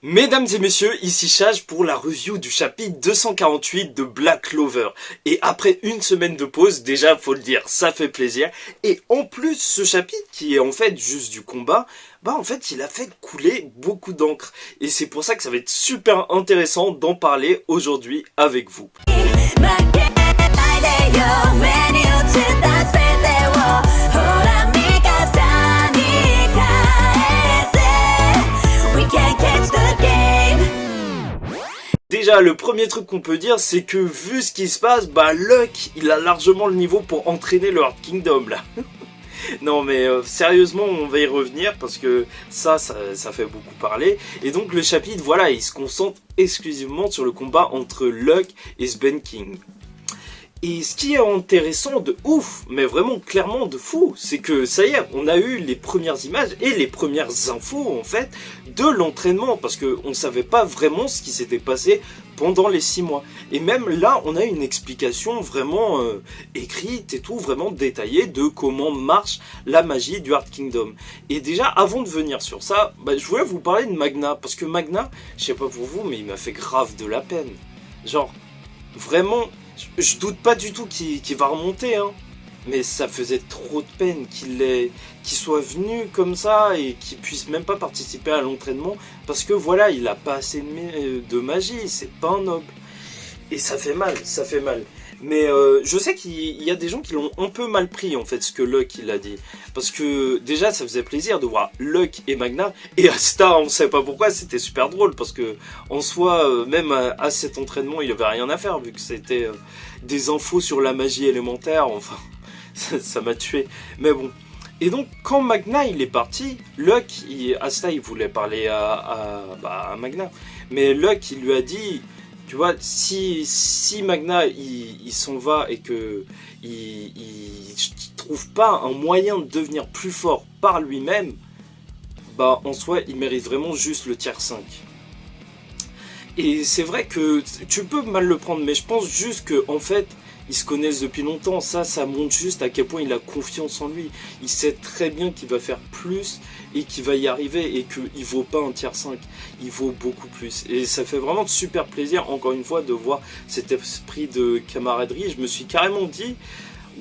Mesdames et messieurs, ici Chage pour la review du chapitre 248 de Black Clover. Et après une semaine de pause, déjà faut le dire, ça fait plaisir. Et en plus, ce chapitre qui est en fait juste du combat, en fait il a fait couler beaucoup d'encre. Et c'est pour ça que ça va être super intéressant d'en parler aujourd'hui avec vous. Déjà, le premier truc qu'on peut dire, c'est que vu ce qui se passe, Luck, il a largement le niveau pour entraîner le Heart Kingdom, là. Non, mais sérieusement, on va y revenir, parce que ça fait beaucoup parler. Et donc, le chapitre, voilà, il se concentre exclusivement sur le combat entre Luck et Sven King. Et ce qui est intéressant de ouf, mais vraiment clairement de fou, c'est que ça y est, on a eu les premières images et les premières infos en fait de l'entraînement, parce qu'on ne savait pas vraiment ce qui s'était passé pendant les 6 mois. Et même là, on a une explication vraiment écrite et tout, vraiment détaillée de comment marche la magie du Heart Kingdom. Et déjà, avant de venir sur ça, je voulais vous parler de Magna, parce que Magna, je sais pas pour vous, mais il m'a fait grave de la peine. Genre, vraiment... Je doute pas du tout qu'il va remonter, hein. Mais ça faisait trop de peine qu'il soit venu comme ça et qu'il puisse même pas participer à l'entraînement parce que voilà, il a pas assez de magie, c'est pas un noble. Et ça fait mal, ça fait mal. Mais je sais qu'il y a des gens qui l'ont un peu mal pris en fait ce que Luck il a dit. Parce que déjà ça faisait plaisir de voir Luck et Magna. Et Asta, on sait pas pourquoi, c'était super drôle. Parce que en soi, même à cet entraînement, il avait rien à faire vu que c'était des infos sur la magie élémentaire. Enfin, ça m'a tué. Mais bon. Et donc quand Magna il est parti, Luck, Asta il voulait parler à Magna. Mais Luck il lui a dit... Tu vois, si Magna il s'en va et que il trouve pas un moyen de devenir plus fort par lui-même, en soi il mérite vraiment juste le tiers 5. Et c'est vrai que tu peux mal le prendre, mais je pense juste que en fait ils se connaissent depuis longtemps, ça montre juste à quel point il a confiance en lui. Il sait très bien qu'il va faire plus et qu'il va y arriver et qu'il vaut pas un tiers 5, il vaut beaucoup plus. Et ça fait vraiment super plaisir, encore une fois, de voir cet esprit de camaraderie. Je me suis carrément dit,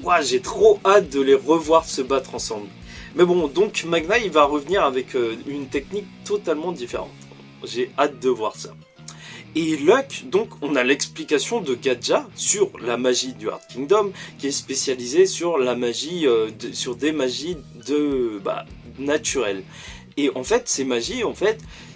ouais, j'ai trop hâte de les revoir se battre ensemble. Mais bon, donc Magna, il va revenir avec une technique totalement différente. J'ai hâte de voir ça. Et Luck, donc on a l'explication de Gadja sur la magie du Heart Kingdom, qui est spécialisée sur la magie, sur des magies naturelles. Et en fait, ces magies,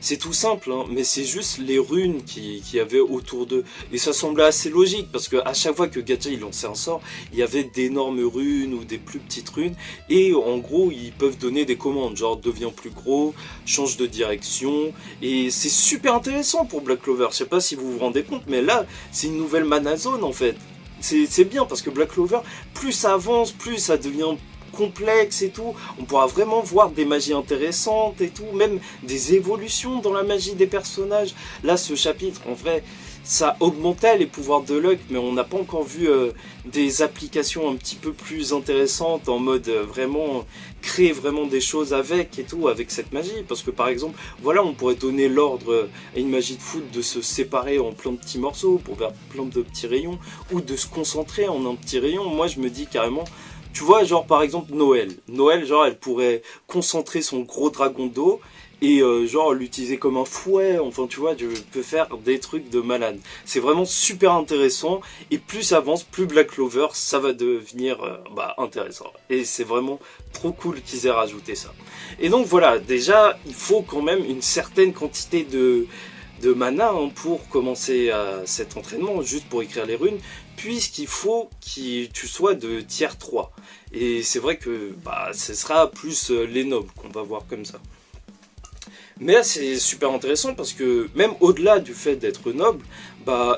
c'est tout simple, hein, mais c'est juste les runes qu'il y avait autour d'eux. Et ça semblait assez logique, parce qu'à chaque fois que Gadja il lançait un sort, il y avait d'énormes runes ou des plus petites runes, et en gros, ils peuvent donner des commandes, genre deviens plus gros, change de direction, et c'est super intéressant pour Black Clover. Je sais pas si vous vous rendez compte, mais là, c'est une nouvelle mana zone en fait. C'est bien, parce que Black Clover, plus ça avance, plus ça devient complexe et tout, on pourra vraiment voir des magies intéressantes et tout, même des évolutions dans la magie des personnages. Là, ce chapitre, en vrai, ça augmentait les pouvoirs de Luck, mais on n'a pas encore vu des applications un petit peu plus intéressantes en mode vraiment créer vraiment des choses avec et tout, avec cette magie. Parce que par exemple, voilà, on pourrait donner l'ordre à une magie de foot de se séparer en plein de petits morceaux pour faire plein de petits rayons, ou de se concentrer en un petit rayon. Moi, je me dis carrément, tu vois, genre par exemple Noël, genre elle pourrait concentrer son gros dragon d'eau et genre l'utiliser comme un fouet, enfin tu vois, tu peux faire des trucs de malade. C'est vraiment super intéressant et plus ça avance, plus Black Clover, ça va devenir intéressant. Et c'est vraiment trop cool qu'ils aient rajouté ça. Et donc voilà, déjà il faut quand même une certaine quantité de mana pour commencer cet entraînement, juste pour écrire les runes, puisqu'il faut que tu sois de tiers 3. Et c'est vrai que ce sera plus les nobles qu'on va voir comme ça. Mais là c'est super intéressant parce que même au-delà du fait d'être noble,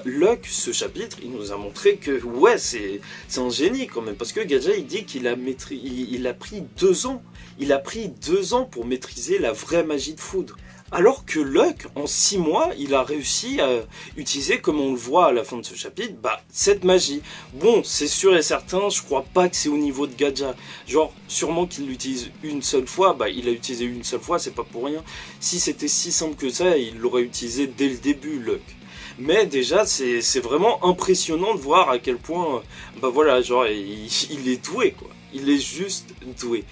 Luck, ce chapitre, il nous a montré que ouais, c'est un génie quand même. Parce que Gadja il dit qu'il a pris 2 ans. Il a pris 2 ans pour maîtriser la vraie magie de foudre. Alors que Luck, en 6 mois, il a réussi à utiliser, comme on le voit à la fin de ce chapitre, cette magie. Bon, c'est sûr et certain, je crois pas que c'est au niveau de Gaja. Genre, sûrement qu'il l'utilise une seule fois, il a utilisé une seule fois, c'est pas pour rien. Si c'était si simple que ça, il l'aurait utilisé dès le début, Luck. Mais déjà, c'est vraiment impressionnant de voir à quel point, voilà, genre, il est doué, quoi. Il est juste doué.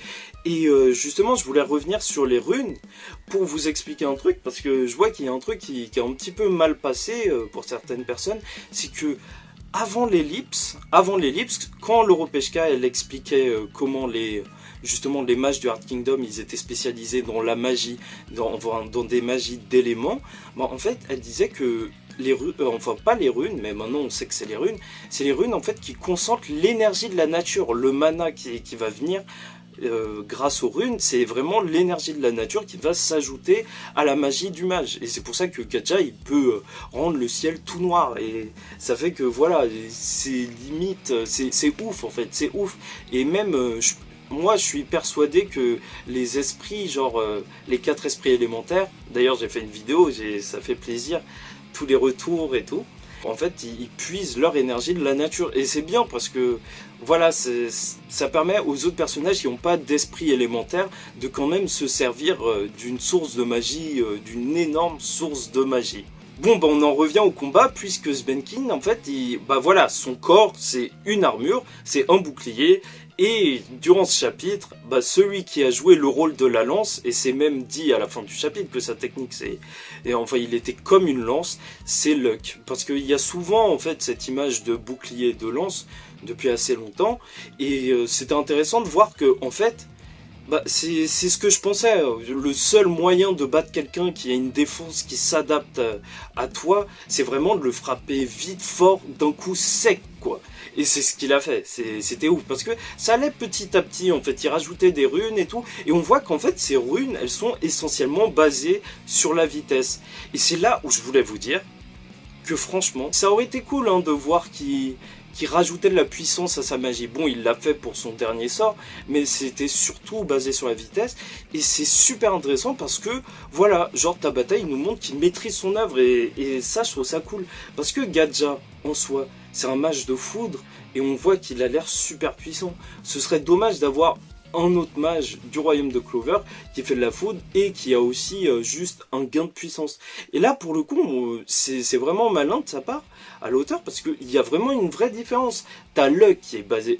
Et justement, je voulais revenir sur les runes pour vous expliquer un truc, parce que je vois qu'il y a un truc qui est un petit peu mal passé pour certaines personnes, c'est que avant l'ellipse, quand l'Europeshka elle expliquait comment justement les mages du Hard Kingdom ils étaient spécialisés dans la magie, dans des magies d'éléments, en fait elle disait que les runes, enfin pas les runes, mais maintenant on sait que c'est les runes en fait qui concentrent l'énergie de la nature, le mana qui va venir grâce aux runes, c'est vraiment l'énergie de la nature qui va s'ajouter à la magie du mage. Et c'est pour ça que Gaja, il peut rendre le ciel tout noir. Et ça fait que voilà, c'est limite, c'est ouf en fait, c'est ouf. Et même, moi je suis persuadé que les esprits, genre les 4 esprits élémentaires, d'ailleurs j'ai fait une vidéo, ça fait plaisir, tous les retours et tout. En fait, ils puisent leur énergie de la nature. Et c'est bien parce que, voilà, ça permet aux autres personnages qui n'ont pas d'esprit élémentaire de quand même se servir d'une source de magie, d'une énorme source de magie. Bon, on en revient au combat, puisque Svenkin, en fait, voilà, son corps, c'est une armure, c'est un bouclier, et durant ce chapitre, celui qui a joué le rôle de la lance, et c'est même dit à la fin du chapitre que sa technique, il était comme une lance, c'est Luck. Parce qu'il y a souvent, en fait, cette image de bouclier et de lance, depuis assez longtemps, et c'était intéressant de voir que, en fait, c'est ce que je pensais, le seul moyen de battre quelqu'un qui a une défense qui s'adapte à toi, c'est vraiment de le frapper vite, fort, d'un coup sec, quoi. Et c'est ce qu'il a fait, c'était ouf, parce que ça allait petit à petit, en fait, il rajoutait des runes et tout, et on voit qu'en fait, ces runes, elles sont essentiellement basées sur la vitesse. Et c'est là où je voulais vous dire que franchement, ça aurait été cool de voir qui rajoutait de la puissance à sa magie. Bon, il l'a fait pour son dernier sort, mais c'était surtout basé sur la vitesse, et c'est super intéressant parce que, voilà, genre Tabata, il nous montre qu'il maîtrise son œuvre, et ça, je trouve ça cool. Parce que Gaja, en soi, c'est un mage de foudre, et on voit qu'il a l'air super puissant. Ce serait dommage d'avoir un autre mage du royaume de Clover qui fait de la foudre et qui a aussi juste un gain de puissance. Et là, pour le coup, c'est vraiment malin de sa part à l'auteur parce qu'il y a vraiment une vraie différence. T'as Luck qui est basé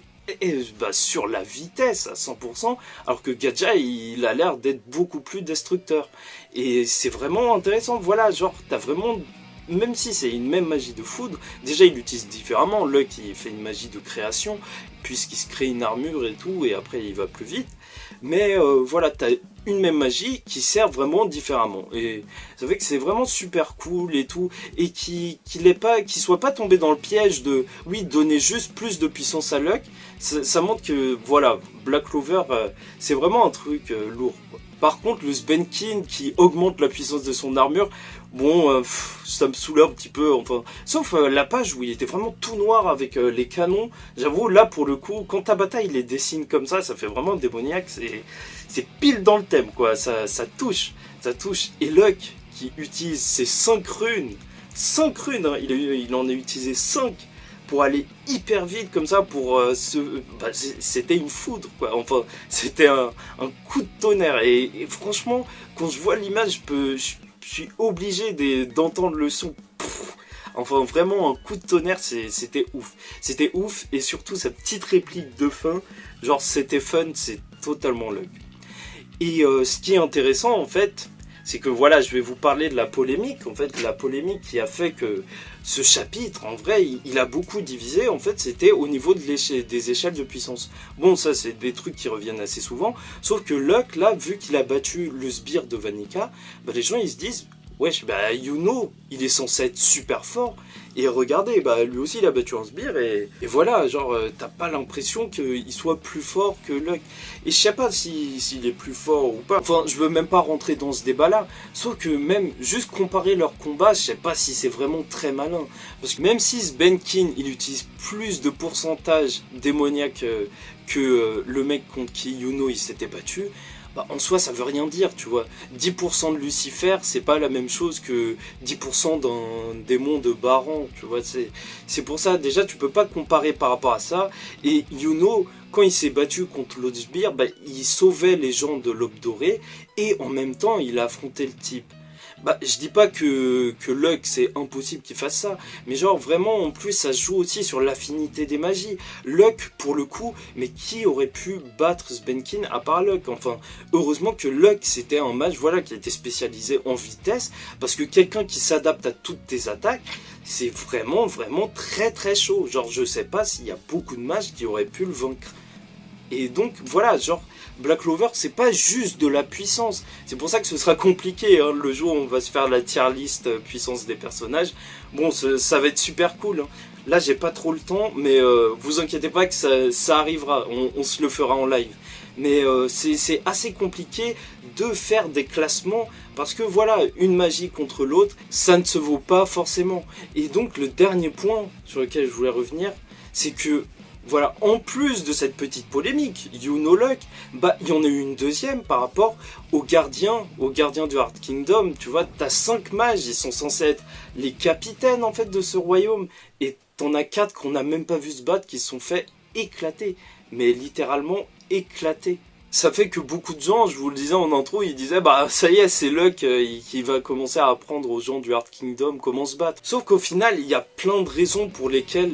sur la vitesse à 100%, alors que Gaja, il a l'air d'être beaucoup plus destructeur. Et c'est vraiment intéressant. Voilà, genre, t'as vraiment... Même si c'est une même magie de foudre, déjà il l'utilise différemment. Luck il fait une magie de création, puisqu'il se crée une armure et tout, et après il va plus vite. Mais voilà, t'as une même magie qui sert vraiment différemment. Et ça fait que c'est vraiment super cool et tout, et qu'il soit pas tombé dans le piège de, oui, donner juste plus de puissance à Luck. Ça montre que, voilà, Black Clover, c'est vraiment un truc lourd, quoi. Par contre, le Svenkin qui augmente la puissance de son armure, bon, ça me saoulait un petit peu, enfin... Sauf la page où il était vraiment tout noir avec les canons. J'avoue, là, pour le coup, quand Tabata, il les dessine comme ça fait vraiment démoniaque. C'est pile dans le thème, quoi. Ça touche. Et Luck, qui utilise ses 5 runes, il en a utilisé 5 pour aller hyper vite comme ça, pour c'était une foudre, quoi. Enfin, c'était un coup de tonnerre. Et franchement, quand je vois l'image, je suis obligé d'entendre le son. Enfin, vraiment, un coup de tonnerre, c'était ouf. C'était ouf, et surtout sa petite réplique de fin, genre c'était fun, c'est totalement Luck. Et ce qui est intéressant, en fait, c'est que voilà, je vais vous parler de la polémique, en fait, la polémique qui a fait que ce chapitre, en vrai, il a beaucoup divisé, en fait, c'était au niveau des échelles de puissance. Bon, ça, c'est des trucs qui reviennent assez souvent, sauf que Luck, là, vu qu'il a battu le sbire de Vanica, les gens, ils se disent, wesh, Yuno, il est censé être super fort, et regardez, lui aussi, il a battu un sbire, et voilà, genre, t'as pas l'impression qu'il soit plus fort que Luck. Et je sais pas s'il est plus fort ou pas, enfin, je veux même pas rentrer dans ce débat-là, sauf que même, juste comparer leurs combats, je sais pas si c'est vraiment très malin, parce que même si Svenkin, il utilise plus de pourcentage démoniaque que le mec contre qui Yuno, il s'était battu, bah, en soi ça veut rien dire, tu vois. 10% de Lucifer, c'est pas la même chose que 10% d'un démon de Baran, tu vois. C'est pour ça, déjà, tu peux pas comparer par rapport à ça. Et Yuno, quand il s'est battu contre l'Audsbir, bah, il sauvait les gens de l'Aube dorée, et en même temps, il a affronté le type. Bah, je dis pas que Luck c'est impossible qu'il fasse ça, mais genre vraiment en plus ça joue aussi sur l'affinité des magies. Luck pour le coup, mais qui aurait pu battre Svenkin à part Luck? Enfin, heureusement que Luck c'était un mage voilà, qui était spécialisé en vitesse, parce que quelqu'un qui s'adapte à toutes tes attaques, c'est vraiment très très chaud. Genre je sais pas s'il y a beaucoup de mages qui auraient pu le vaincre. Et donc voilà, genre Black Clover c'est pas juste de la puissance, c'est pour ça que ce sera compliqué hein, le jour où on va se faire la tier list puissance des personnages. Bon ça va être super cool hein. Là j'ai pas trop le temps mais vous inquiétez pas que ça arrivera, on se le fera en live. Mais c'est assez compliqué de faire des classements parce que voilà, une magie contre l'autre ça ne se vaut pas forcément. Et donc le dernier point sur lequel je voulais revenir, c'est que voilà, en plus de cette petite polémique, Yuno Luck, bah il y en a eu une deuxième par rapport aux gardiens du Heart Kingdom. Tu vois, t'as 5 mages, ils sont censés être les capitaines en fait de ce royaume, et t'en as 4 qu'on n'a même pas vu se battre, qui se sont fait éclater, mais littéralement éclater. Ça fait que beaucoup de gens, je vous le disais en intro, ils disaient bah ça y est c'est Luck qui va commencer à apprendre aux gens du Heart Kingdom comment se battre. Sauf qu'au final il y a plein de raisons pour lesquelles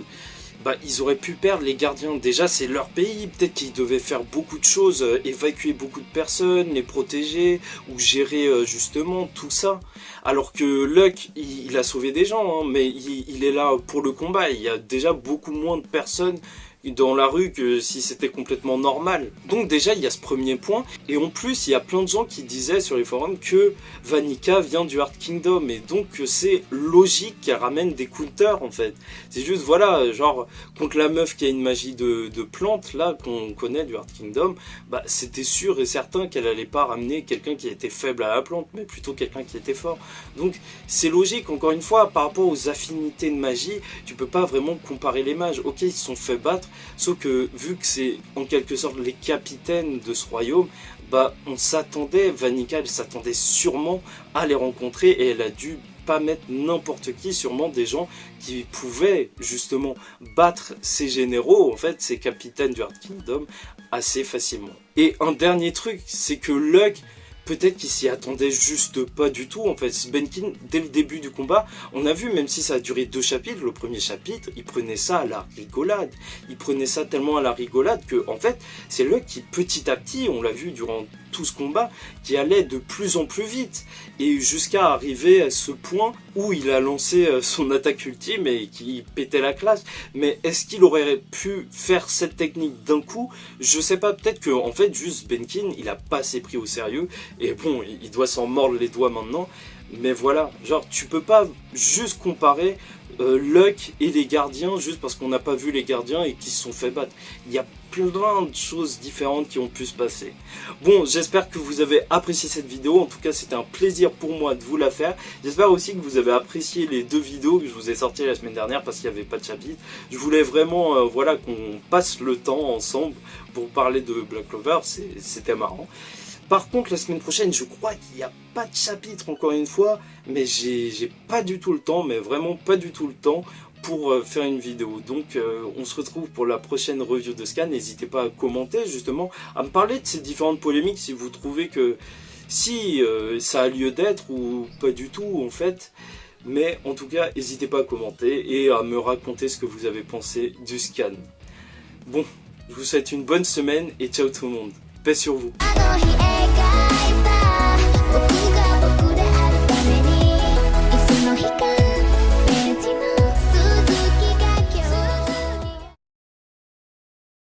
bah, ils auraient pu perdre les gardiens. Déjà c'est leur pays, peut-être qu'ils devaient faire beaucoup de choses, évacuer beaucoup de personnes, les protéger, ou gérer justement tout ça. Alors que Luck, il a sauvé des gens, hein, mais il est là pour le combat, il y a déjà beaucoup moins de personnes dans la rue que si c'était complètement normal. Donc déjà il y a ce premier point, et en plus il y a plein de gens qui disaient sur les forums que Vanica vient du Heart Kingdom, et donc c'est logique qu'elle ramène des counters en fait. C'est juste voilà, genre contre la meuf qui a une magie de plante là qu'on connaît du Heart Kingdom, bah c'était sûr et certain qu'elle allait pas ramener quelqu'un qui était faible à la plante, mais plutôt quelqu'un qui était fort. Donc c'est logique, encore une fois, par rapport aux affinités de magie, tu peux pas vraiment comparer les mages. Ok, ils se sont fait battre, sauf que vu que c'est en quelque sorte les capitaines de ce royaume, bah on s'attendait, Vanica elle s'attendait sûrement à les rencontrer, et elle a dû pas mettre n'importe qui, sûrement des gens qui pouvaient justement battre ces généraux, en fait ces capitaines du Heart Kingdom assez facilement. Et un dernier truc, c'est que Luck, peut-être qu'il s'y attendait juste pas du tout en fait. Svenkin, dès le début du combat, on a vu, même si ça a duré 2 chapitres, le premier chapitre, il prenait ça à la rigolade. Il prenait ça tellement à la rigolade que, en fait, c'est Luck qui, petit à petit, on l'a vu durant tout ce combat, qui allait de plus en plus vite. Et jusqu'à arriver à ce point où il a lancé son attaque ultime et qui pétait la classe. Mais est-ce qu'il aurait pu faire cette technique d'un coup? Je sais pas, peut-être que, en fait, juste Svenkin, il a pas assez pris au sérieux. Et bon, il doit s'en mordre les doigts maintenant. Mais voilà, genre tu peux pas juste comparer Luck et les gardiens juste parce qu'on n'a pas vu les gardiens et qu'ils se sont fait battre. Il y a plein de choses différentes qui ont pu se passer. Bon, j'espère que vous avez apprécié cette vidéo. En tout cas, c'était un plaisir pour moi de vous la faire. J'espère aussi que vous avez apprécié les 2 vidéos que je vous ai sorties la semaine dernière parce qu'il n'y avait pas de chapitre. Je voulais vraiment voilà, qu'on passe le temps ensemble pour parler de Black Clover. C'était marrant. Par contre, la semaine prochaine, je crois qu'il n'y a pas de chapitre encore une fois, mais j'ai pas du tout le temps, mais vraiment pas du tout le temps pour faire une vidéo. Donc on se retrouve pour la prochaine review de Scan. N'hésitez pas à commenter justement, à me parler de ces différentes polémiques si vous trouvez que si ça a lieu d'être ou pas du tout en fait. Mais en tout cas, n'hésitez pas à commenter et à me raconter ce que vous avez pensé du Scan. Bon, je vous souhaite une bonne semaine et ciao tout le monde. Paix sur vous.